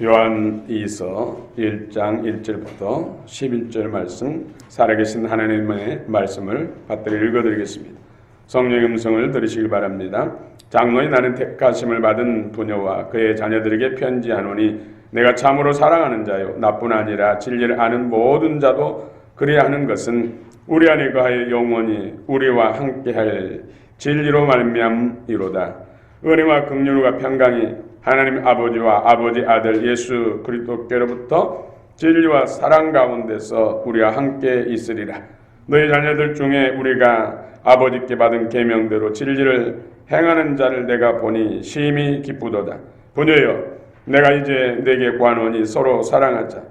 요한이서 1장 1절부터 11절 말씀, 살아계신 하나님의 말씀을 받들어 읽어드리겠습니다. 성령의 음성을 들으시길 바랍니다. 장로인 나는 택하심을 받은 부녀와 그의 자녀들에게 편지하노니 내가 참으로 사랑하는 자요 나뿐 아니라 진리를 아는 모든 자도 그래야 하는 것은 우리 안에 거하여 영원히 우리와 함께할 진리로 말미암이로다. 은혜와 긍휼과 평강이 하나님 아버지와 아버지 아들 예수 그리스도께로부터 진리와 사랑 가운데서 우리와 함께 있으리라. 너희 자녀들 중에 우리가 아버지께 받은 계명대로 진리를 행하는 자를 내가 보니 심히 기쁘도다. 부녀여, 내가 이제 내게 구하노니 서로 사랑하자.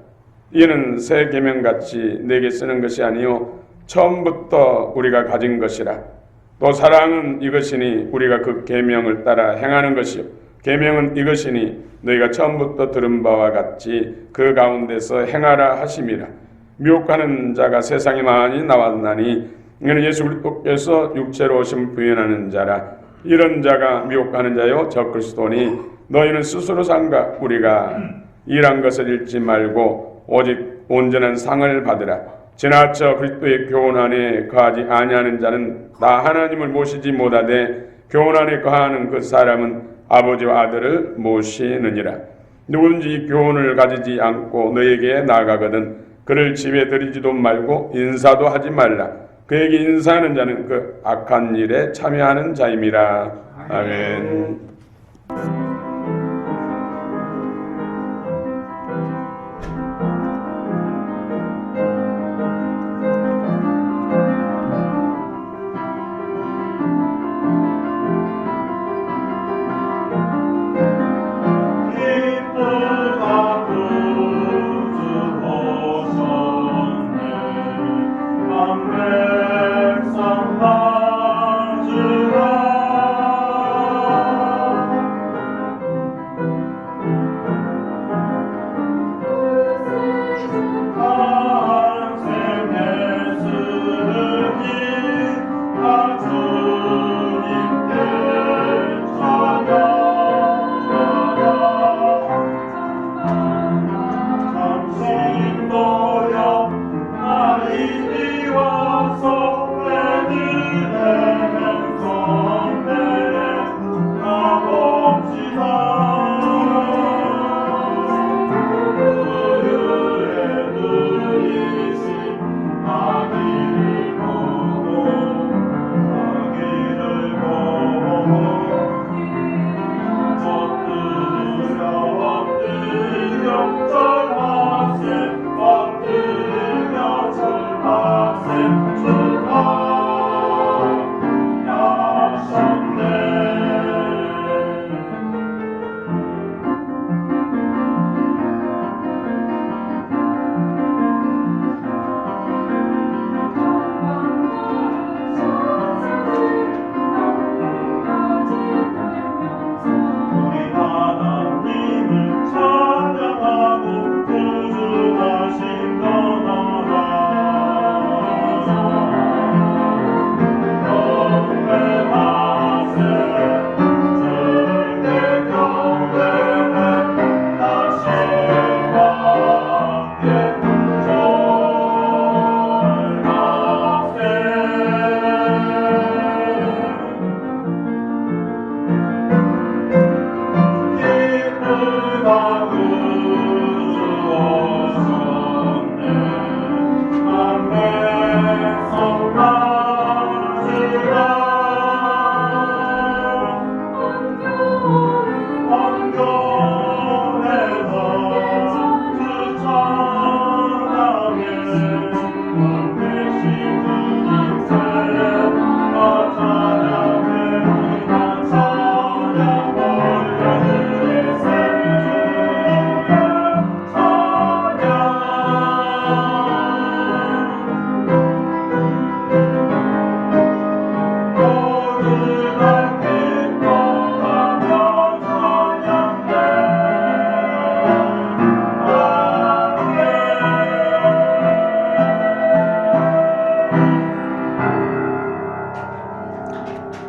이는 새 계명같이 내게 쓰는 것이 아니요 처음부터 우리가 가진 것이라. 또 사랑은 이것이니 우리가 그 계명을 따라 행하는 것이요 계명은 이것이니 너희가 처음부터 들은 바와 같이 그 가운데서 행하라 하심이라. 미혹하는 자가 세상에 많이 나왔나니 이는 예수 그리스도께서 육체로 오심 부인하는 자라. 이런 자가 미혹하는 자요 적 그리스도니 너희는 스스로 삼가 우리가 일한 것을 잃지 말고 오직 온전한 상을 받으라. 지나쳐 그리스도의 교훈 안에 거하지 아니하는 자는 다 하나님을 모시지 못하되 교훈 안에 거하는 그 사람은 아버지와 아들을 모시느니라. 누구든지 이 교훈을 가지지 않고 너에게 나아가거든 그를 집에 들이지도 말고 인사도 하지 말라. 그에게 인사하는 자는 그 악한 일에 참여하는 자임이라. 아멘.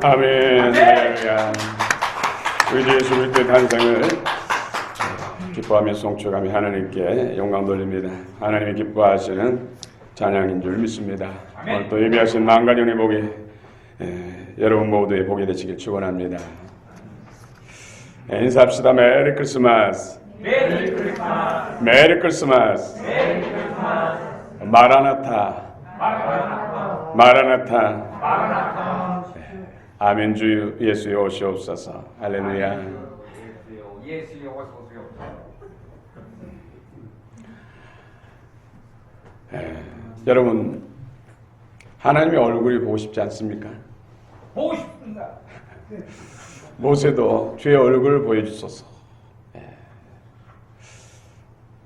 아멘. 할렐루야. 우리 예수 그리스도의 탄생을 기뻐하며 송축하며 하나님께 영광 돌립니다. 하나님이 기뻐하시는 찬양인 줄 믿습니다. 오늘 또 예배하신 만가년의 복이 여러분 모두의 복이 되시길 축원합니다. 인사합시다. 메리 크리스마스. 메리 크리스마스. 메리 크리스마스. 메리 크리스마스. 마라나타. 마라나타. 마라나타. 마라나타. 아멘. 주 예수의 오시옵소서. 할렐루야. 예수의 오시옵소서. 여러분, 하나님의 얼굴이 보고 싶지 않습니까? 보고 싶습니다. 모세도 주의 얼굴을 보여주소서.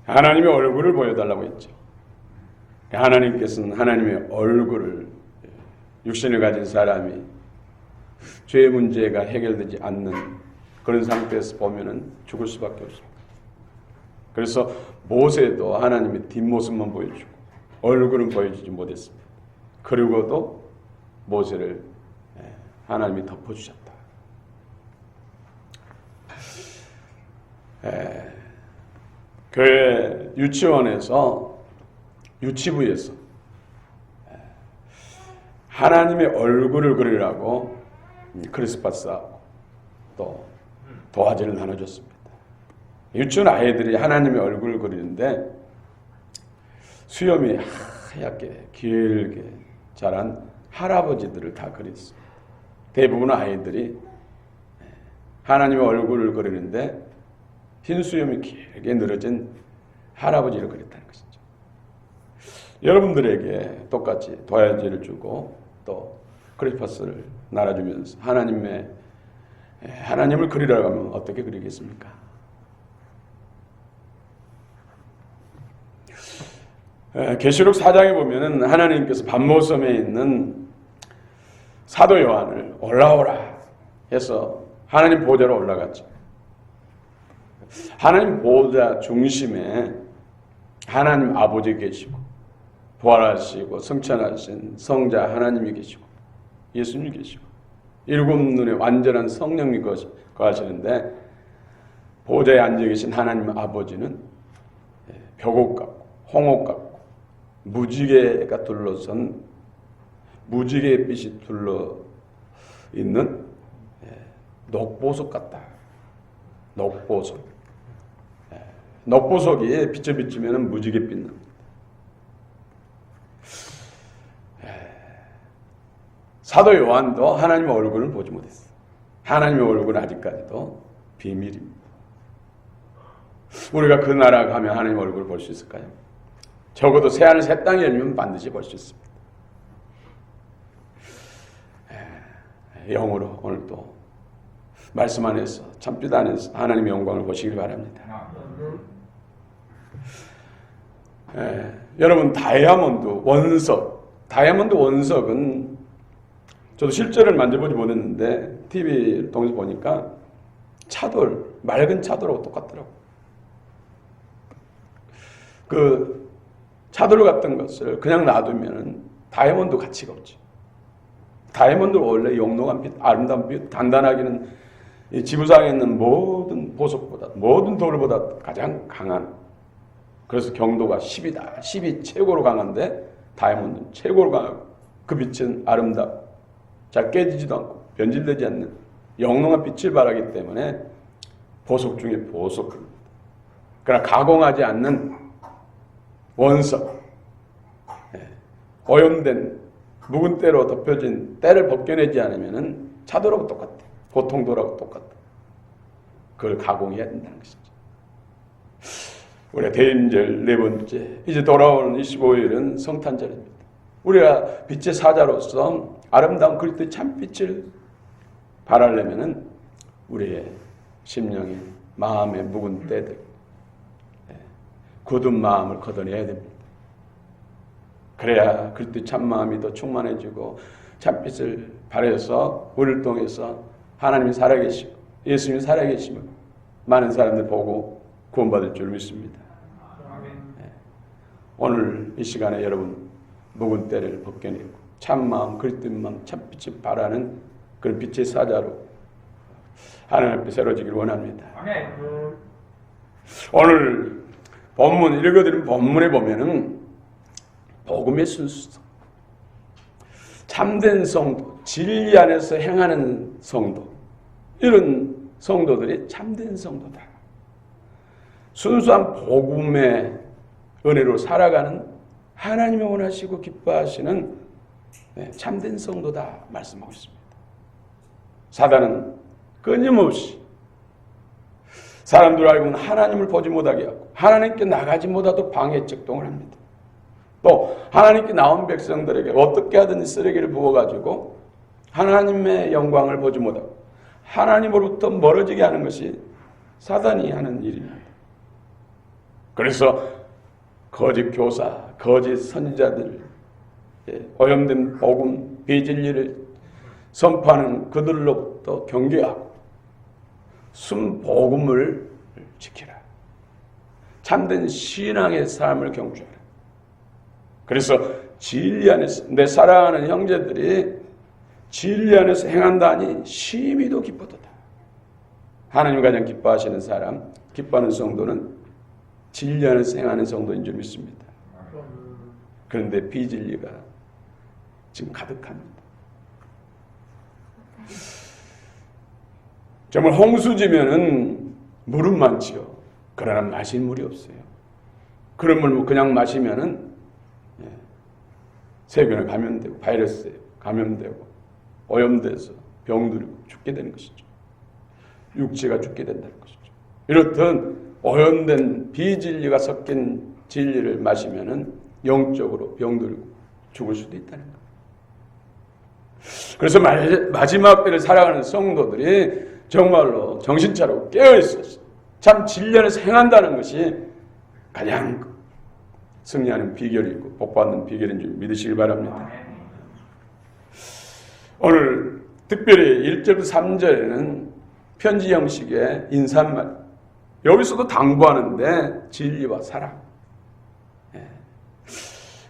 하나님의 얼굴을 보여달라고 했죠. 하나님께서는 하나님의 얼굴을, 육신을 가진 사람이 죄의 문제가 해결되지 않는 그런 상태에서 보면은 죽을 수밖에 없습니다. 그래서 모세도 하나님의 뒷모습만 보여주고 얼굴은 보여주지 못했습니다. 그리고도 모세를 하나님이 덮어주셨다. 교회 유치원에서 유치부에서 하나님의 얼굴을 그리라고 크리스마스하고 또 도화지를 나눠줬습니다. 유치원 아이들이 하나님의 얼굴을 그리는데 수염이 하얗게 길게 자란 할아버지들을 다 그렸어요. 대부분 아이들이 하나님의 얼굴을 그리는데 흰 수염이 길게 늘어진 할아버지를 그렸다는 것이죠. 여러분들에게 똑같이 도화지를 주고 또 크리스마스를 나눠주면서 하나님을 그리라고 하면 어떻게 그리겠습니까? 계시록 4장에 보면은 하나님께서 반모섬에 있는 사도 요한을 올라오라 해서 하나님 보좌로 올라갔죠. 하나님 보좌 중심에 하나님 아버지 계시고 부활하시고 성천하신 성자 하나님이 계시고 예수님이 계시고 일곱 눈의 완전한 성령이 거하시는데 보좌에 앉아 계신 하나님 아버지는 벽옥 같고 홍옥 같고 무지개가 둘러선 무지개의 빛이 둘러 있는 녹보석 같다. 녹보석. 녹보석이 빛을 비추면 무지개빛 납니다. 사도 요한도 하나님의 얼굴을 보지 못했어요. 하나님의 얼굴은 아직까지도 비밀입니다. 우리가 그 나라 가면 하나님의 얼굴을 볼 수 있을까요? 적어도 새하늘 새 땅이 열리면 반드시 볼 수 있습니다. 영으로 오늘 또 말씀 안에서 참빛 안에서 하나님의 영광을 보시길 바랍니다. 여러분 다이아몬드 원석은 저도 실제로 만져보지 못했는데 TV를 통해서 보니까 맑은 차돌하고 똑같더라고요. 그 차돌 같은 것을 그냥 놔두면 다이아몬드 가치가 없죠. 다이아몬드는 원래 영롱한 빛, 아름다운 빛, 단단하기는 이 지구상에 있는 모든 보석보다, 모든 돌보다 가장 강한, 그래서 경도가 10이다. 10이 최고로 강한데 다이아몬드는 최고로 강하고 그 빛은 아름답고 잘 깨지지도 않고 변질되지 않는 영롱한 빛을 발하기 때문에 보석 중에 보석입니다. 그러나 가공하지 않는 원석, 오염된 묵은 때로 덮여진 때를 벗겨내지 않으면 차돌하고 똑같아. 보통돌하고 똑같아. 그걸 가공해야 된다는 것이죠. 우리가 대인절 네 번째, 이제 돌아오는 25일은 성탄절입니다. 우리가 빛의 사자로서 아름다운 그리스도의 참빛을 발하려면 우리의 심령의 마음의 묵은 때들, 굳은 마음을 걷어내야 됩니다. 그래야 그리스도의 참마음이 더 충만해지고 참빛을 발해서 우리를 통해서 하나님이 살아계시고 예수님이 살아계시면 많은 사람들 보고 구원받을 줄 믿습니다. 오늘 이 시간에 여러분 묵은 때를 벗겨내고 참마음 그리스도의 마음 참빛을 발하는 그런 빛의 사자로 하나님 앞에 세워지길 원합니다. 오늘 본문 읽어드린 본문에 보면은 복음의 순수성, 참된 성도, 진리 안에서 행하는 성도, 이런 성도들이 참된 성도다. 순수한 복음의 은혜로 살아가는 하나님이 원하시고 기뻐하시는 참된 성도다 말씀하고 있습니다. 사단은 끊임없이 사람들 알고는 하나님을 보지 못하게 하고 하나님께 나가지 못하도록 방해 작동을 합니다. 또 하나님께 나온 백성들에게 어떻게 하든 쓰레기를 부어가지고 하나님의 영광을 보지 못하고 하나님으로부터 멀어지게 하는 것이 사단이 하는 일입니다. 그래서 거짓 교사, 거짓 선지자들, 오염된 복음, 비진리를 선포하는 그들로부터 경계하고 순복음을 지키라. 참된 신앙의 삶을 경주하라. 그래서 진리 안에서 내 사랑하는 형제들이 진리 안에서 행한다니 심히도 기쁘도다. 하나님 가장 기뻐하시는 사람, 기뻐하는 성도는 진리 안에서 행하는 성도인 줄 믿습니다. 그런데 비진리가 지금 가득합니다. 정말 홍수지면은 물은 많지요. 그러나 마실 물이 없어요. 그런 물 그냥 마시면은 세균에 감염되고 바이러스에 감염되고 오염돼서 병들고 죽게 되는 것이죠. 육체가 죽게 된다는 것이죠. 이렇듯 오염된 비진리가 섞인 진리를 마시면은 영적으로 병들고 죽을 수도 있다는 것. 그래서 마지막 때를 살아가는 성도들이 정말로 정신 차리고 깨어 있어서 참 진리 안에서 행한다는 것이 가장 승리하는 비결이고 복받는 비결인 줄 믿으시길 바랍니다. 오늘 특별히 1절부터 3절에는 편지 형식의 인사말, 여기서도 당부하는데 진리와 사랑,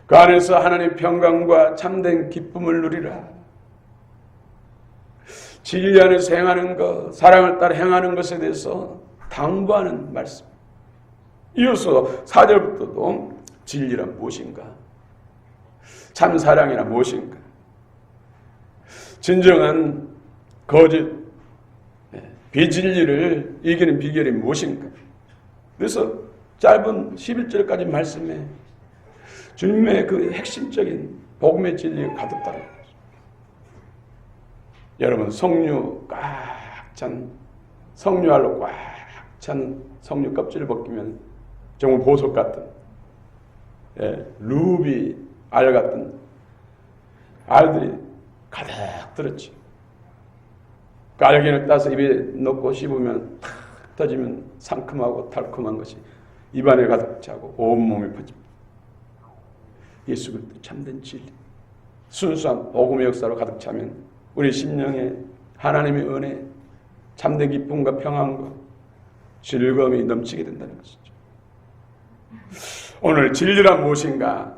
그 안에서 하나님의 평강과 참된 기쁨을 누리라. 진리 안에서 행하는 것, 사랑을 따라 행하는 것에 대해서 당부하는 말씀. 이어서 4절부터도 진리란 무엇인가? 참 사랑이란 무엇인가? 진정한 거짓, 비진리를 이기는 비결이 무엇인가? 그래서 짧은 11절까지 말씀에 주님의 그 핵심적인 복음의 진리가 가득하다는 거죠. 여러분, 석류 꽉 찬, 석류알로 꽉 찬 석류 껍질을 벗기면 정말 보석 같은, 루비 알 같은 알들이 가득 들었지. 깔개를 따서 입에 넣고 씹으면 탁 터지면 상큼하고 달콤한 것이 입안에 가득 차고 온몸에 퍼집니다. 예수 그리스도 참된 진리, 순수한 복음의 역사로 가득 차면 우리 심령에 하나님의 은혜, 참된 기쁨과 평안과 즐거움이 넘치게 된다는 것이죠. 오늘 진리란 무엇인가?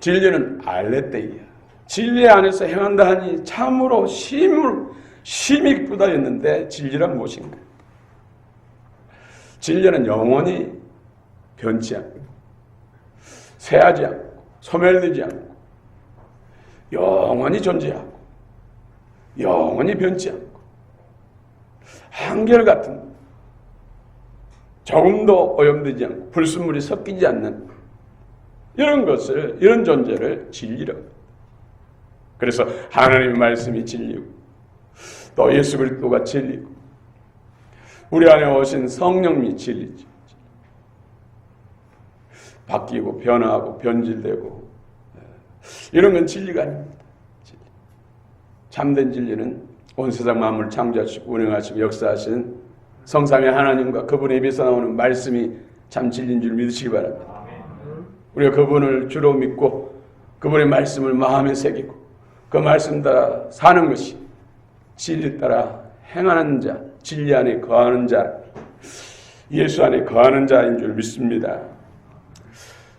진리는 알레테이야. 진리 안에서 행한다 하니 참으로 심히 기쁘다 했는데 진리란 무엇인가? 진리는 영원히 변치 않고 쇠하지 않고 소멸되지 않고 영원히 존재하고 영원히 변치 않고 한결같은, 조금도 오염되지 않고 불순물이 섞이지 않는 이런 것을, 이런 존재를 진리라고 합니다. 그래서 하나님의 말씀이 진리고 또 예수 그리스도가 진리고 우리 안에 오신 성령이 진리죠. 바뀌고 변화하고 변질되고 이런 건 진리가 아닙니다. 진리. 참된 진리는 온 세상 만물을 창조하시고 운행하시고 역사하신 성삼위 하나님과 그분의 입에서 나오는 말씀이 참 진리인 줄 믿으시기 바랍니다. 우리가 그분을 주로 믿고 그분의 말씀을 마음에 새기고 그 말씀 따라 사는 것이 진리 따라 행하는 자, 진리 안에 거하는 자, 예수 안에 거하는 자인 줄 믿습니다.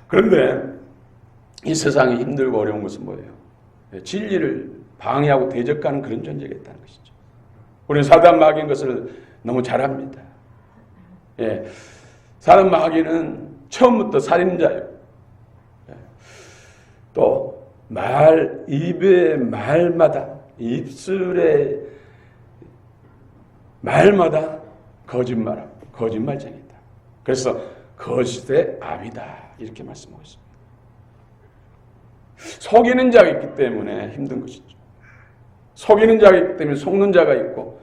그런데 이 세상이 힘들고 어려운 것은 뭐예요? 진리를 방해하고 대적하는 그런 존재가 있다는 것이죠. 우리는 사단 마귀인 것을 너무 잘 압니다. 사람 마귀는 처음부터 살인자예요. 또 입의 말마다, 입술의 말마다 거짓말쟁이다. 그래서 거짓의 압이다, 이렇게 말씀하고 있습니다. 속이는 자가 있기 때문에 힘든 것이죠. 속이는 자가 있기 때문에 속는 자가 있고,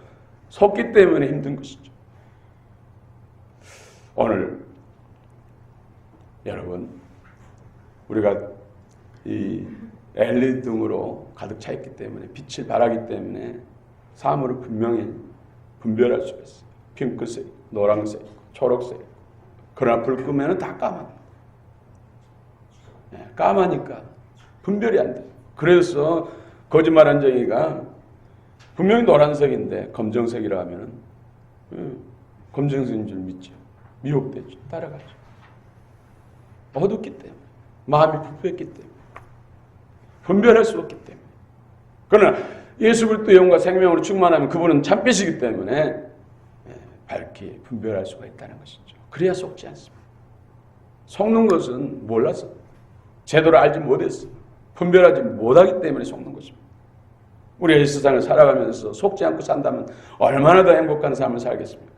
속기 때문에 힘든 것이죠. 오늘 여러분, 우리가 이 LED 등으로 가득 차 있기 때문에, 빛을 발하기 때문에 사물을 분명히 분별할 수가 있어요. 핑크색, 노란색, 초록색. 그러나 불 끄면 다 까맣다. 까마니까 분별이 안 돼요. 그래서 거짓말한 쟁이가 분명히 노란색인데 검정색이라 하면은 검정색인 줄 믿죠. 미혹되죠. 따라가죠. 어둡기 때문에, 마음이 부패했기 때문에, 분별할 수 없기 때문에. 그러나 예수 그리스도의 영과 생명으로 충만하면 그분은 참빛이기 때문에 밝게 분별할 수가 있다는 것이죠. 그래야 속지 않습니다. 속는 것은 몰라서, 제대로 알지 못했어, 분별하지 못하기 때문에 속는 것입니다. 우리가 이 세상을 살아가면서 속지 않고 산다면 얼마나 더 행복한 삶을 살겠습니까?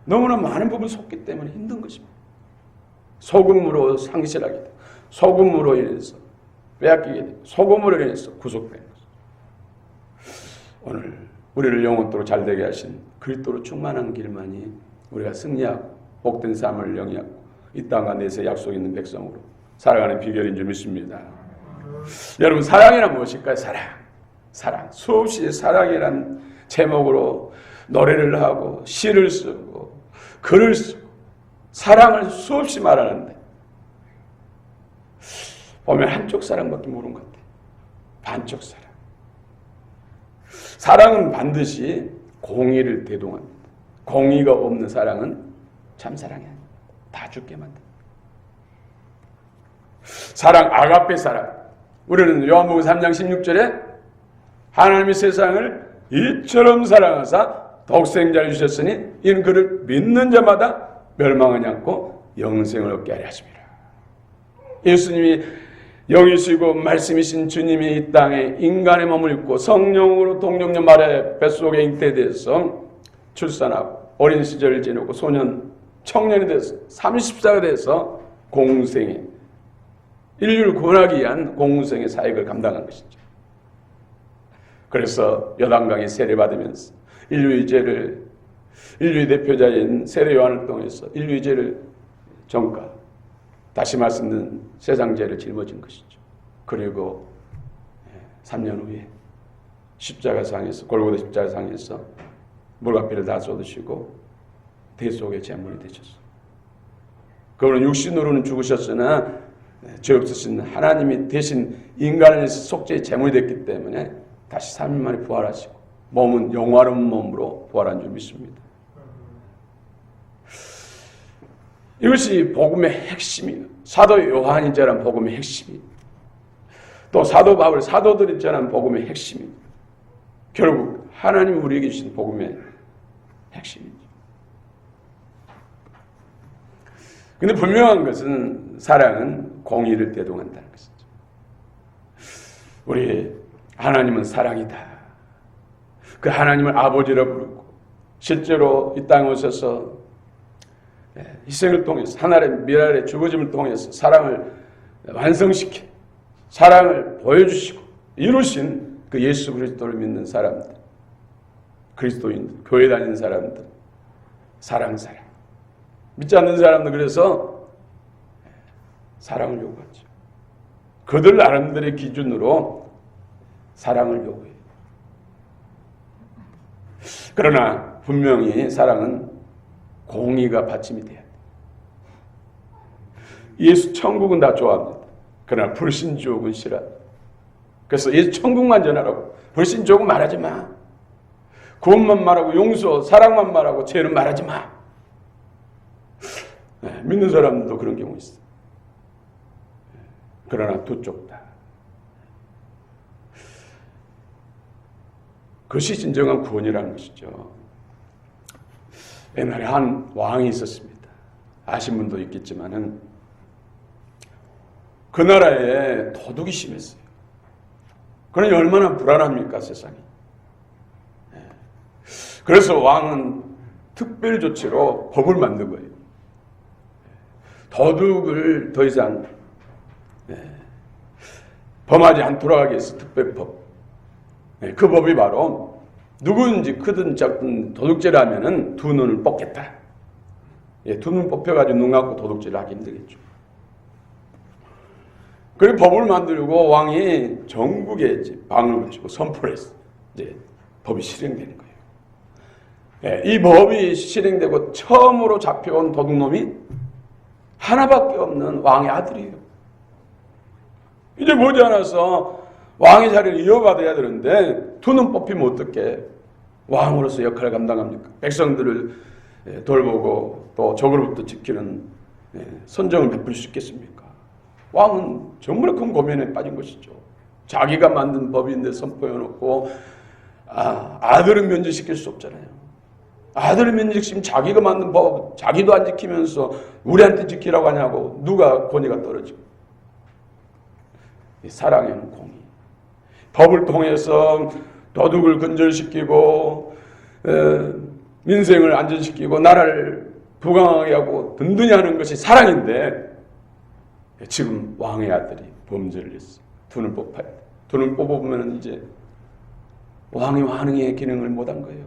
너무나 많은 부분 속기 때문에 힘든 것입니다. 속음으로 상실하게 되고, 속음으로 인해서 빼앗기게 되고, 속음으로 인해서 구속되는 것입니다. 오늘 우리를 영원토록 잘되게 하신 그리스도로 충만한 길만이 우리가 승리하고 복된 삶을 영위하고 이 땅과 내세 약속 있는 백성으로 살아가는 비결인 줄 믿습니다. 여러분, 사랑이란 무엇일까요? 사랑. 수없이 사랑이란 제목으로 노래를 하고 시를 쓰고 글을 쓰고 사랑을 수없이 말하는데 보면 한쪽 사랑밖에 모르는 것 같아요. 반쪽 사랑. 사랑은 반드시 공의를 대동합니다. 공의가 없는 사랑은 참사랑이 아닙니다. 다 죽게 만듭니다. 사랑, 아가페 사랑. 우리는 요한복음 3장 16절에 하나님이 세상을 이처럼 사랑하사 독생자를 주셨으니 이는 그를 믿는 자마다 멸망하지 않고 영생을 얻게 하려 하심이라. 예수님이 영이시고 말씀이신 주님이 이 땅에 인간의 몸을 입고 성령으로 동정녀 마리아의 뱃속에 잉태돼서 출산하고 어린 시절을 지내고 소년, 청년이 돼서 30세가 돼서 공생의 인류를 구원하기 위한 공생의 사역을 감당한 것이죠. 그래서 요단강에 세례받으면서 인류의 대표자인 세례 요한을 통해서 인류의 죄를 전가, 다시 말씀드린 세상 죄를 짊어진 것이죠. 그리고 3년 후에 십자가상에서, 골고다 십자가상에서 물과 피를 다 쏟으시고 대속의 제물이 되셨어요. 그분은 육신으로는 죽으셨으나 죄 없으신 하나님이 대신 인간을 속죄의 제물이 됐기 때문에 다시 3일 만에 부활하시고 몸은 영화로운 몸으로 부활한 줄 믿습니다. 이것이 복음의 핵심이에요. 사도 요한이 전한 복음의 핵심이에요. 또 사도 바울, 사도들이 전한 복음의 핵심이에요. 결국 하나님 우리에게 주신 복음의 핵심이죠. 근데 분명한 것은 사랑은 공의를 대동한다는 것이죠. 우리 하나님은 사랑이다. 그 하나님을 아버지라 부르고 실제로 이 땅에 오셔서 희생을 통해서 하나님의 미랄의 죽어짐을 통해서 사랑을 완성시켜 사랑을 보여주시고 이루신 그 예수 그리스도를 믿는 사람들, 그리스도인들, 교회 다니는 사람들, 사랑 믿지 않는 사람들, 그래서 사랑을 요구하죠. 그들 나름대로의 기준으로 사랑을 요구해요. 그러나 분명히 사랑은 공의가 받침이 돼야 돼. 예수 천국은 다 좋아합니다. 그러나 불신주옥은 싫어합니다. 그래서 예수 천국만 전하라고. 불신주옥은 말하지 마. 구원만 말하고 용서, 사랑만 말하고 죄는 말하지 마. 믿는 사람도 그런 경우 있어. 그러나 두 쪽 다. 그것이 진정한 구원이라는 것이죠. 옛날에 한 왕이 있었습니다. 아신 분도 있겠지만은 그 나라에 도둑이 심했어요. 그러니 얼마나 불안합니까, 세상이. 그래서 왕은 특별 조치로 법을 만든 거예요. 도둑을 더 이상 범하지 않도록 하기 위해서 특별법. 그 법이 바로 누구든지 크든 작든 도둑질을 하면은 두 눈을 뽑겠다. 두 눈 뽑혀가지고 눈 감고 도둑질을 하기 힘들겠죠. 그리고 법을 만들고 왕이 전국에 이제 방을 붙이고 선포를 했어요. 이제 법이 실행되는 거예요. 이 법이 실행되고 처음으로 잡혀온 도둑놈이 하나밖에 없는 왕의 아들이에요. 이제 머지않아서 왕의 자리를 이어받아야 되는데 두 눈 뽑히면 어떻게 왕으로서 역할을 감당합니까? 백성들을 돌보고 또 적으로부터 지키는 선정을 베풀 수 있겠습니까? 왕은 정말 큰 고민에 빠진 것이죠. 자기가 만든 법인데 선포해놓고 아들은 면제시킬 수 없잖아요. 아들을 면제시키면 자기가 만든 법 자기도 안 지키면서 우리한테 지키라고 하냐고 누가 권위가 떨어지고. 사랑에는 공의. 법을 통해서 도둑을 근절시키고 민생을 안전시키고 나라를 부강하게 하고 든든히 하는 것이 사랑인데 지금 왕의 아들이 범죄를 했어. 두 눈 뽑아야 돼. 두 눈 뽑아보면 이제 왕의 기능을 못한 거예요.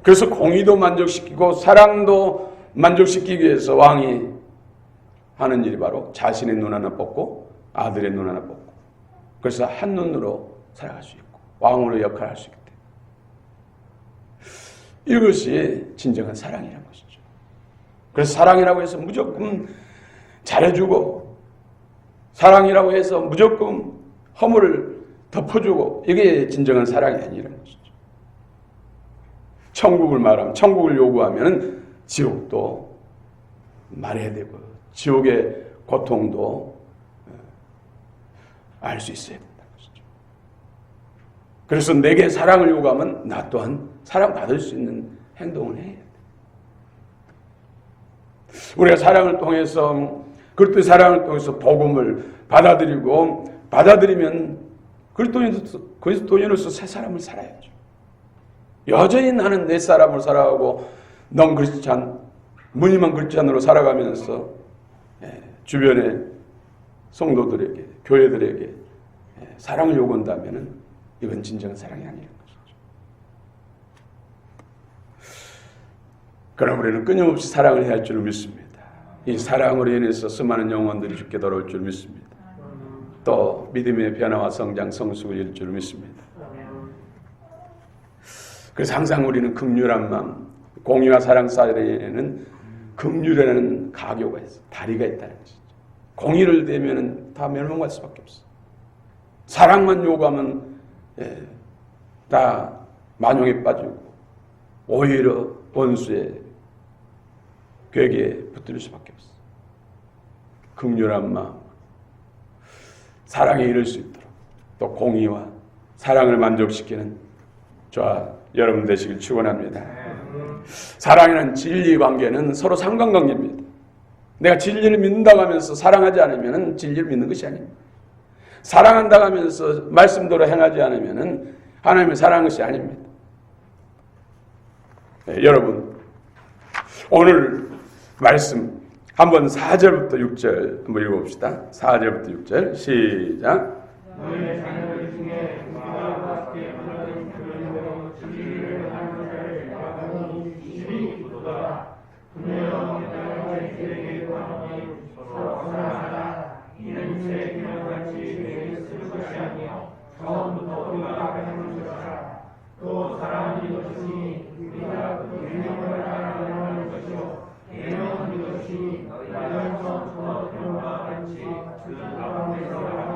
그래서 공의도 만족시키고 사랑도 만족시키기 위해서 왕이 하는 일이 바로 자신의 눈 하나 뽑고 아들의 눈 하나 뽑고 그래서 한 눈으로 살아갈 수 있고 왕으로 역할을 할 수 있기 때문에 이것이 진정한 사랑이라는 것이죠. 그래서 사랑이라고 해서 무조건 잘해주고 사랑이라고 해서 무조건 허물을 덮어주고 이게 진정한 사랑이 아니라는 것이죠. 천국을 말하면 천국을 요구하면 지옥도 말해야 되고 지옥의 고통도 알 수 있어야 된다는 것이죠. 그래서 내게 사랑을 요구하면 나 또한 사랑받을 수 있는 행동을 해야 돼. 우리가 사랑을 통해서 그리스도의 사랑을 통해서 복음을 받아들이면 그리스도인으로서 새 사람을 살아야죠. 여전히 나는 내 사람을 살아가고 넌 크리스찬, 무늬만 크리스찬으로 살아가면서 주변의 성도들에게, 교회들에게 사랑을 요구한다면 이건 진정한 사랑이 아니라는 것이죠. 그러나 우리는 끊임없이 사랑을 해야 할 줄 믿습니다. 이 사랑으로 인해서 수많은 영혼들이 죽게 돌아올 줄 믿습니다. 또 믿음의 변화와 성장, 성숙을 이룰 줄 믿습니다. 그래서 항상 우리는 긍휼한 마음, 공의와 사랑 사이에는 긍휼이라는 가교가 있어, 다리가 있다는 것이죠. 공의를 대면은 다 멸망할 수밖에 없어. 사랑만 요구하면 다 만용에 빠지고 오히려 원수의 궤에 붙들 수밖에 없어. 긍휼한 마음, 사랑에 이를 수 있도록 또 공의와 사랑을 만족시키는 저와 여러분 되시길 축원합니다. 사랑이라는 진리 관계는 서로 상관관계입니다. 내가 진리를 믿는다고 하면서 사랑하지 않으면 진리를 믿는 것이 아닙니다. 사랑한다고 하면서 말씀대로 행하지 않으면 하나님을 사랑하는 것이 아닙니다. 여러분 오늘 말씀 한번 4절부터 6절 한번 읽어봅시다. 4절부터 6절 시작. 너희 자녀들 중에 우리가 함께 만나는 그런 진리를 하는 자를 나가니 이들이 기도다. 분명 너희 그에게 구하니 서로 사랑하라. 이는 제 기념같이 내게 쓸 것이 아니요 처음부터 우리가 하는 것이라. 또 사랑이 이것이니 우리가 그 계명을 따르는 것이요 계명은 이것이 너희는 처음부터 그와 같이 그 가운데서 하라.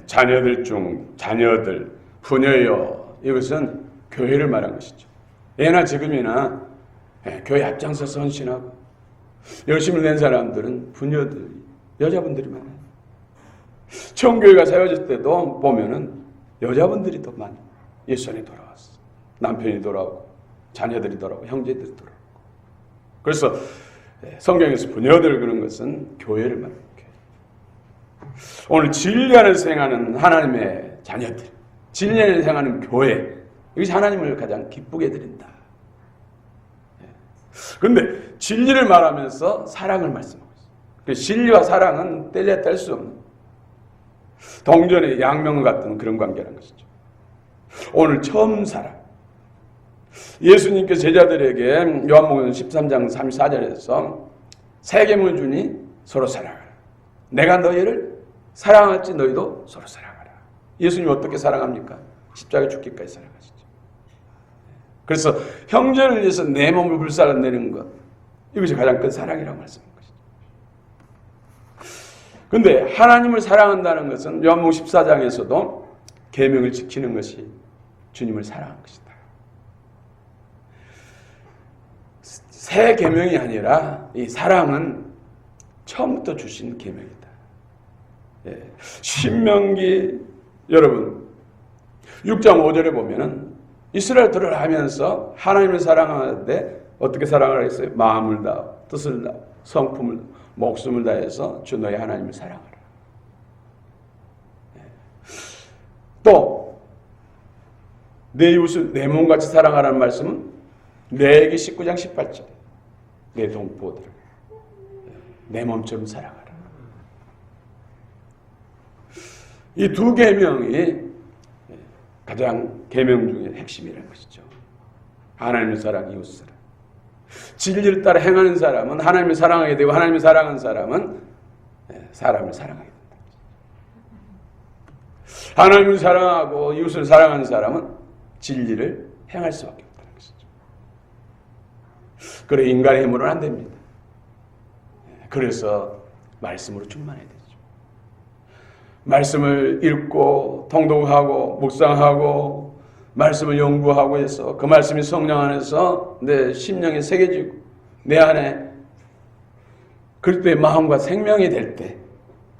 자녀들, 부녀여, 이것은 교회를 말한 것이죠. 예나 지금이나 교회 앞장서서 헌신하고 열심히 낸 사람들은 부녀들, 여자분들이 많아요. 처음 교회가 세워질 때도 보면은 여자분들이 더 많아요. 예수님이 돌아왔어. 남편이 돌아오고 자녀들이 돌아오고 형제들이 돌아오고 그래서 성경에서 부녀들 그런 것은 교회를 말합니다. 오늘 진리 안에서 행하는 하나님의 자녀들, 진리 안에서 행하는 교회, 이것이 하나님을 가장 기쁘게 드린다. 그런데 진리를 말하면서 사랑을 말씀하고 있어요. 진리와 사랑은 뗄래야 뗄 수 없는 동전의 양면 같은 그런 관계라는 것이죠. 오늘 처음 사랑. 예수님께서 제자들에게 요한복음 13장 34절에서 세 계명을 주니 서로 사랑하라. 내가 너희를 사랑할지 너희도 서로 사랑하라. 예수님이 어떻게 사랑합니까? 십자가에 죽기까지 사랑하시죠. 그래서 형제를 위해서 내 몸을 불살라내는 것, 이것이 가장 큰 사랑이라고 말씀한 것이죠. 그런데 하나님을 사랑한다는 것은 요한복음 14장에서도 계명을 지키는 것이 주님을 사랑한 것이다. 새 계명이 아니라 이 사랑은 처음부터 주신 계명이다. 신명기 여러분 6장 5절에 보면은 이스라엘들을 하면서 하나님을 사랑하는데 어떻게 사랑을 했어요? 마음을 다, 뜻을 다, 성품을, 목숨을 다해서 주 너의 하나님을 사랑하라. 또 내 이웃을 내 몸같이 사랑하라는 말씀은 레위기 19장 18절 내 동포들을 내 몸처럼 사랑하라. 이 두 계명이 가장 계명 중에 핵심이라는 것이죠. 하나님을 사랑, 이웃을 사랑. 진리를 따라 행하는 사람은 하나님을 사랑하게 되고 하나님을 사랑하는 사람은 사람을 사랑하게 된다. 하나님을 사랑하고 이웃을 사랑하는 사람은 진리를 행할 수밖에 없다는 것이죠. 그래 인간의 힘으로는 안 됩니다. 그래서 말씀으로 충만해야 되죠. 말씀을 읽고 통독하고 묵상하고 말씀을 연구하고 해서 그 말씀이 성령 안에서 내 심령에 새겨지고 내 안에 그리스도의 마음과 생명이 될 때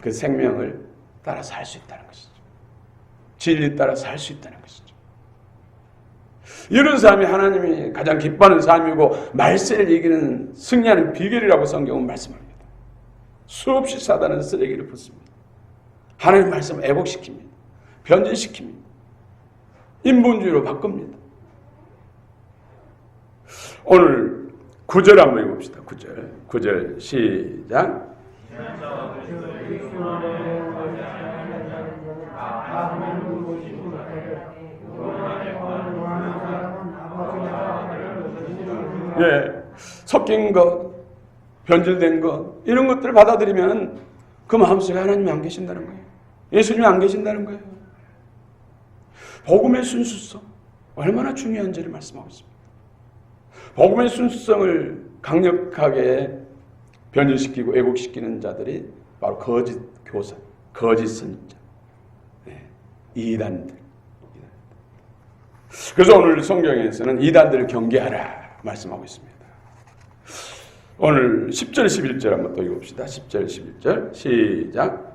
그 생명을 따라 살 수 있다는 것이죠. 진리 따라 살 수 있다는 것이죠. 이런 삶이 하나님이 가장 기뻐하는 삶이고 말세를 이기는 승리하는 비결이라고 성경은 말씀합니다. 수없이 사단은 쓰레기를 붓습니다. 하나님 말씀을 애복시킵니다. 변질시킵니다. 인본주의로 바꿉니다. 오늘 9절 한번 읽어봅시다. 9절 시작. 섞인 것, 변질된 것 이런 것들을 받아들이면 그 마음속에 하나님이 안 계신다는 거예요. 예수님이 안 계신다는 거예요. 복음의 순수성 얼마나 중요한지를 말씀하고 있습니다. 복음의 순수성을 강력하게 변질시키고 왜곡시키는 자들이 바로 거짓 교사, 거짓 선지자, 이단들. 그래서 오늘 성경에서는 이단들을 경계하라 말씀하고 있습니다. 오늘 10절 11절 한번 또 읽어봅시다. 10절 11절 시작.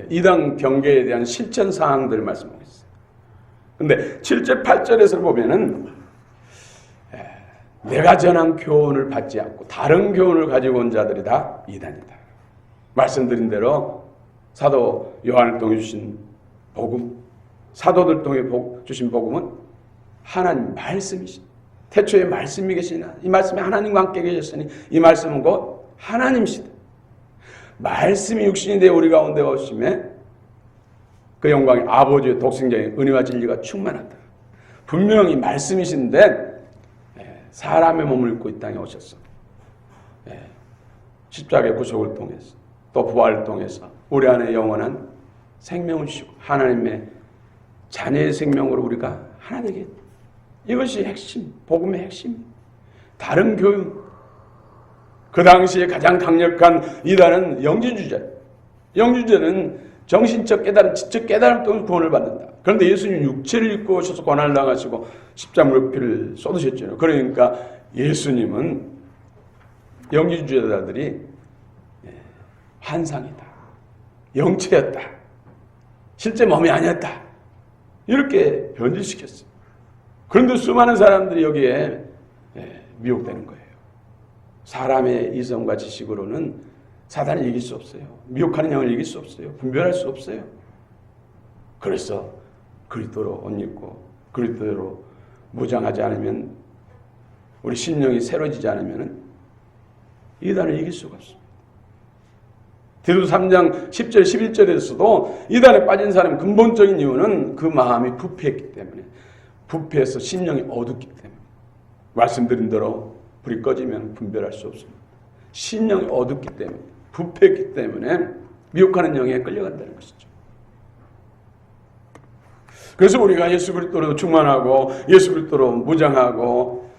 이단 경계에 대한 실천 사항들을 말씀하고 있어요. 근데 7절 8절에서 보면은 내가 전한 교훈을 받지 않고 다른 교훈을 가지고 온 자들이 다 이단이다. 말씀드린 대로 사도 요한을 통해 주신 복음, 사도들 통해 주신 복음은 하나님 말씀이시다. 태초에 말씀이 계시나 이 말씀이 하나님과 함께 계셨으니 이 말씀은 곧 하나님이시다. 말씀이 육신이 되어 우리 가운데 오심에 그 영광이 아버지의 독생자의 은혜와 진리가 충만하다. 분명히 말씀이신데 사람의 몸을 입고 이 땅에 오셨어. 십자가의 구속을 통해서 또 부활을 통해서 우리 안에 영원한 생명을 주시고 하나님의 자녀의 생명으로 우리가 하나 되게 했다. 이것이 핵심, 복음의 핵심. 다른 교육. 그 당시에 가장 강력한 이단은 영지주의자. 영지주의자는 정신적 깨달음, 지적 깨달음 때문에 구원을 받는다. 그런데 예수님 육체를 입고 오셔서 고난을 당하시고 십자물피를 쏟으셨잖아요. 그러니까 예수님은 영지주의자들이 환상이다. 영체였다. 실제 몸이 아니었다. 이렇게 변질시켰어요. 그런데 수많은 사람들이 여기에 미혹되는 거예요. 사람의 이성과 지식으로는 사단을 이길 수 없어요. 미혹하는 영을 이길 수 없어요. 분별할 수 없어요. 그래서 그리스도로 옷 입고 그리스도로 무장하지 않으면, 우리 심령이 새로지지 않으면 이단을 이길 수가 없습니다. 디도서 3장 10절 11절에서도 이단에 빠진 사람의 근본적인 이유는 그 마음이 부패했기 때문에, 부패해서 심령이 어둡기 때문에, 말씀드린 대로 불이 꺼지면 분별할 수 없습니다. 심령이 어둡기 때문에, 부패했기 때문에 미혹하는 영에 끌려간다는 것이죠. 그래서 우리가 예수 그리스도로 충만하고 예수 그리스도로 무장하고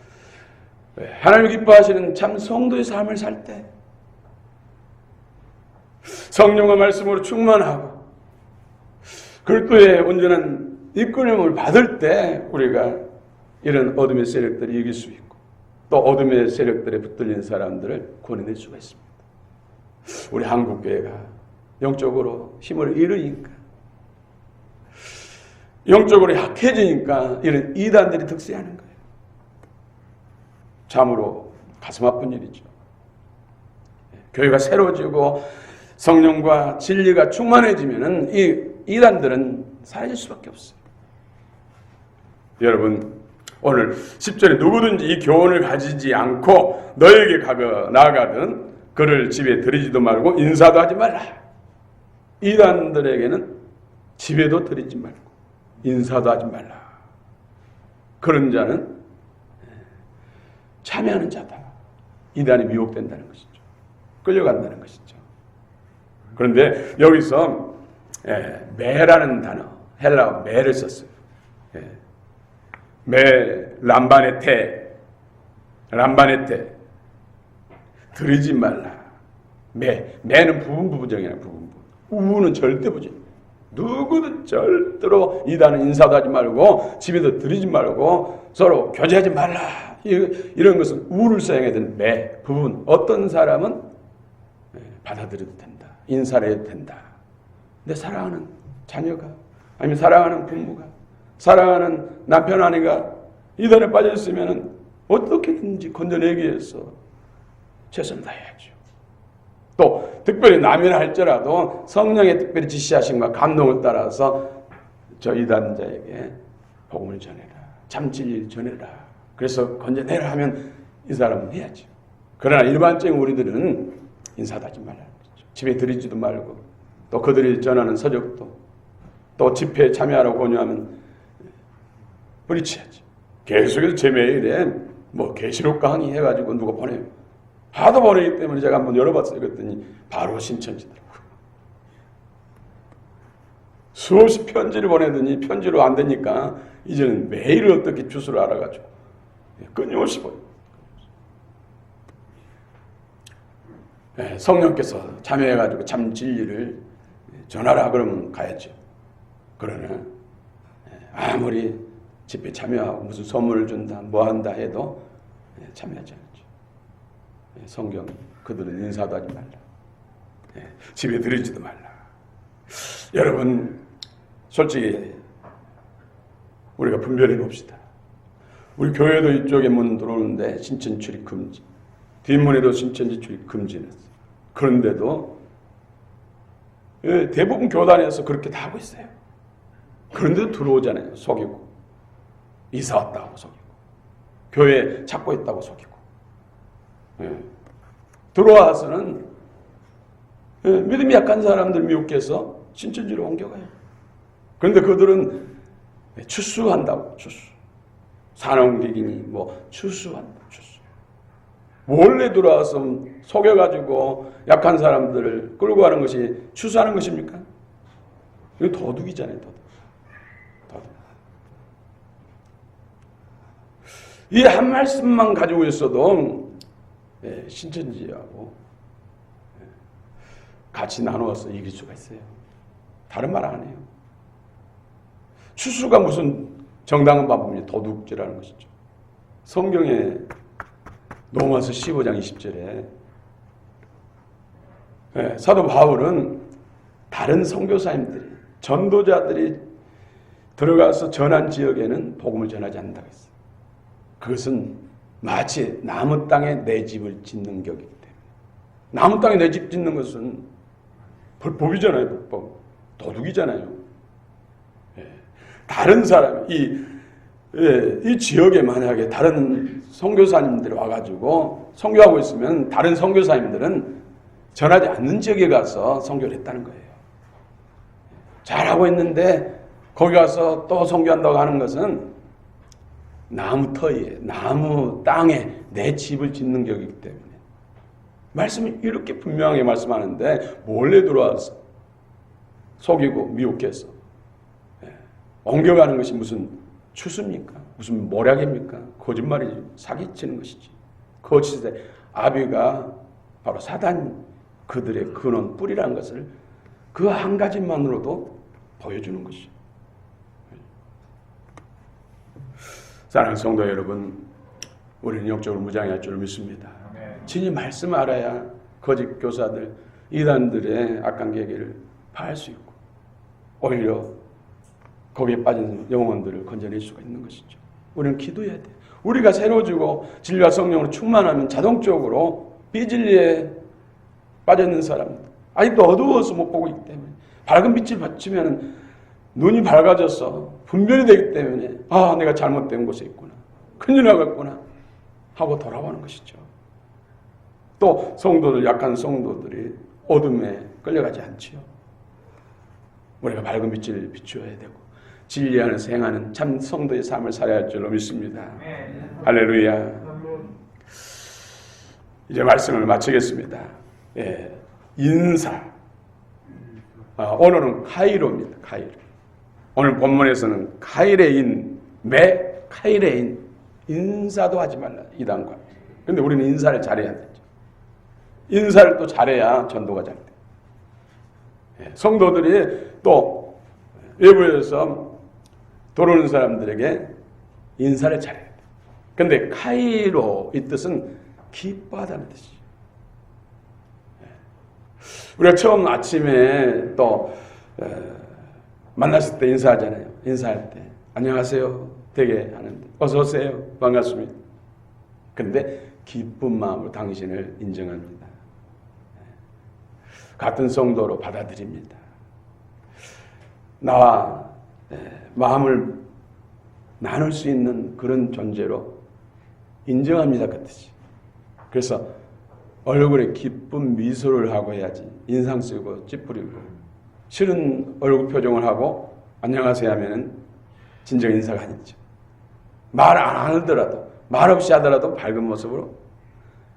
하나님을 기뻐하시는 참 성도의 삶을 살 때, 성령과 말씀으로 충만하고 그리스도의 온전한 이끌림을 받을 때 우리가 이런 어둠의 세력들을 이길 수 있고, 또 어둠의 세력들에 붙들린 사람들을 구원해낼 수가 있습니다. 우리 한국교회가 영적으로 힘을 잃으니까, 영적으로 약해지니까 이런 이단들이 득세하는 거예요. 참으로 가슴 아픈 일이죠. 교회가 새로워지고 성령과 진리가 충만해지면은 이 이단들은 사라질 수밖에 없어요. 여러분, 오늘 10절에 누구든지 이 교훈을 가지지 않고 너에게 나아가든 그를 집에 들이지도 말고 인사도 하지 말라. 이단들에게는 집에도 들이지 말고 인사도 하지 말라. 그런 자는 참여하는 자다. 이단에 미혹된다는 것이죠. 끌려간다는 것이죠. 그런데 여기서 매라는 단어, 헬라어 매를 썼어요. 매, 람바네테, 들이지 말라. 매는 부분부정이야, 부분부. 우는 절대 부정. 누구도 절대로 이단은 인사도 하지 말고 집에도 들이지 말고 서로 교제하지 말라. 이런 것은 우를 사용해야 되는 매, 부분. 어떤 사람은 받아들여도 된다. 인사를 해도 된다. 근데 사랑하는 자녀가, 아니면 사랑하는 부모가, 사랑하는 남편 아내가 이단에 빠져있으면 어떻게든지 건져내기 위해서 최선을 다해야죠. 또 특별히 남이라 할지라도 성령의 특별히 지시하심과 감동을 따라서 저 이단자에게 복음을 전해라. 참 진리를 전해라. 그래서 건져내라 하면 이 사람은 해야죠. 그러나 일반적인 우리들은 인사도 하지 말라는 거죠. 집에 들이지도 말고, 또 그들이 전하는 서적도, 또 집회에 참여하라고 권유하면 뿌리치야지. 계속해서 제 메일에 뭐 계시록 강의 해가지고 누가 보내요. 하도 보내기 때문에 제가 한번 열어봤어요. 그랬더니 바로 신천지더라고요. 수없이 편지를 보내더니 편지로 안 되니까 이제는 메일을 어떻게 주소를 알아가지고 끊임없이 보내요. 성령께서 참여해가지고 참 진리를 전하라 그러면 가야죠. 그러나 아무리 집회 참여하고 무슨 선물을 준다 뭐 한다 해도 참여하지 않죠. 성경 그들은 인사도 하지 말라. 집에 들이지도 말라. 여러분 솔직히 우리가 분별해 봅시다. 우리 교회도 이쪽에 문 들어오는데 신천 출입 금지, 뒷문에도 신천지 출입 금지했어요. 그런데도 대부분 교단에서 그렇게 다 하고 있어요. 그런데도 들어오잖아요. 속이고, 이사 왔다고 속이고, 교회 찾고 있다고 속이고. 들어와서는 믿음이 약한 사람들 미혹해서 신천지로 옮겨가요. 그런데 그들은 추수한다고, 추수. 산업기기니 뭐 추수한다, 추수. 몰래 들어와서 속여가지고 약한 사람들을 끌고 가는 것이 추수하는 것입니까? 이거 도둑이잖아요, 도둑. 이 한 말씀만 가지고 있어도 신천지하고 같이 나누어서 이길 수가 있어요. 다른 말 안 해요. 추수가 무슨 정당한 방법이 도둑질하는 것이죠. 성경에 로마서 15장 20절에 사도 바울은 다른 선교사님들이, 전도자들이 들어가서 전한 지역에는 복음을 전하지 않는다고 했어요. 그것은 마치 나무 땅에 내 집을 짓는 격이기 때문에. 나무 땅에 내 집 짓는 것은 불법이잖아요. 불법. 도둑이잖아요. 다른 사람, 이 지역에 만약에 다른 선교사님들이 와가지고 선교하고 있으면 다른 선교사님들은 전하지 않는 지역에 가서 선교를 했다는 거예요. 잘하고 있는데 거기 가서 또 선교한다고 하는 것은 나무 터위에, 나무 땅에 내 집을 짓는 격이기 때문에. 말씀이 이렇게 분명하게 말씀하는데 몰래 들어와서 속이고 미혹해서 옮겨가는 것이 무슨 추수입니까? 무슨 모략입니까? 거짓말이지. 사기치는 것이지. 거짓의 아비가 바로 사단, 그들의 근원, 뿌리라는 것을 그 한 가지만으로도 보여주는 것이죠. 사랑하는 성도 여러분, 우리는 영적으로 무장할 줄 믿습니다. 진히 말씀 알아야 거짓 교사들, 이단들의 악한 계계를 파할 수 있고 오히려 거기에 빠진 영혼들을 건져낼 수가 있는 것이죠. 우리는 기도해야 돼요. 우리가 새로워지고 진리와 성령으로 충만하면 자동적으로 비진리에 빠져있는 사람들, 아직도 어두워서 못 보고 있기 때문에 밝은 빛을 비추면 눈이 밝아져서 분별이 되기 때문에 내가 잘못된 곳에 있구나, 큰일 나갔구나 하고 돌아오는 것이죠. 또 성도들, 약한 성도들이 어둠에 끌려가지 않지요. 우리가 밝은 빛을 비추어야 되고 진리 안에서 행하는 참 성도의 삶을 살아야 할 줄로 믿습니다. 할렐루야. 이제 말씀을 마치겠습니다. 인사. 오늘은 카이로입니다. 카이로. 오늘 본문에서는 카이레인, 카이레인, 인사도 하지 말라. 이단과. 그런데 우리는 인사를 잘해야 되죠. 인사를 또 잘해야 전도가 잘 돼요. 성도들이 또 외부에서 들어오는 사람들에게 인사를 잘해야 돼요. 그런데 카이로 이 뜻은 기뻐하다는 뜻이죠. 우리가 처음 아침에 또 만났을 때 인사하잖아요. 인사할 때 안녕하세요 되게 하는데 어서 오세요 반갑습니다. 그런데 기쁜 마음으로 당신을 인정합니다. 같은 성도로 받아들입니다. 나와 마음을 나눌 수 있는 그런 존재로 인정합니다 그 뜻이. 그래서 얼굴에 기쁜 미소를 하고 해야지 인상 쓰고 찌푸리고 싫은 얼굴 표정을 하고 안녕하세요 하면은 진정 인사가 아니죠. 말 안 하더라도 말 없이 하더라도 밝은 모습으로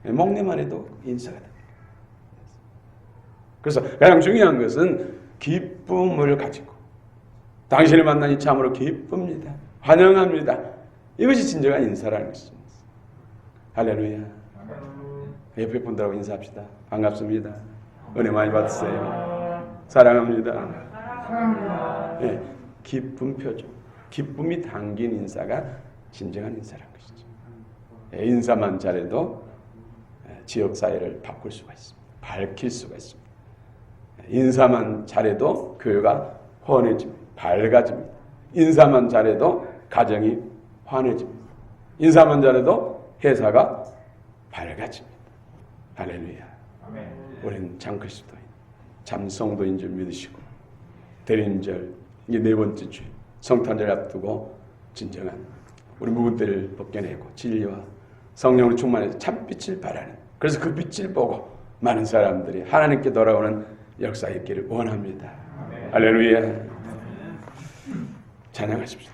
목례만 해도 인사가 됩니다. 그래서 가장 중요한 것은 기쁨을 가지고 당신을 만나니 참으로 기쁩니다. 환영합니다. 이것이 진정한 인사라는 것입니다. 할렐루야. 옆에 분들하고 인사합시다. 반갑습니다. 은혜 많이 받으세요. 사랑합니다. 네, 기쁜 표정, 기쁨이 담긴 인사가 진정한 인사라는 것이죠. 네, 인사만 잘해도 지역 사회를 바꿀 수가 있습니다. 밝힐 수가 있습니다. 인사만 잘해도 교회가 환해집니다. 밝아집니다. 인사만 잘해도 가정이 환해집니다. 인사만 잘해도 회사가 밝아집니다. 할렐루야. 우리는 참 그리스도인, 참 성도인 줄 믿으시고 대림절 이게 네 번째 주 성탄절 앞두고 진정한 우리 묵은 때를 벗겨내고 진리와 성령으로 충만해서 참빛을 바라는, 그래서 그 빛을 보고 많은 사람들이 하나님께 돌아오는 역사가 있기를 원합니다. 할렐루야. 찬양하십시오.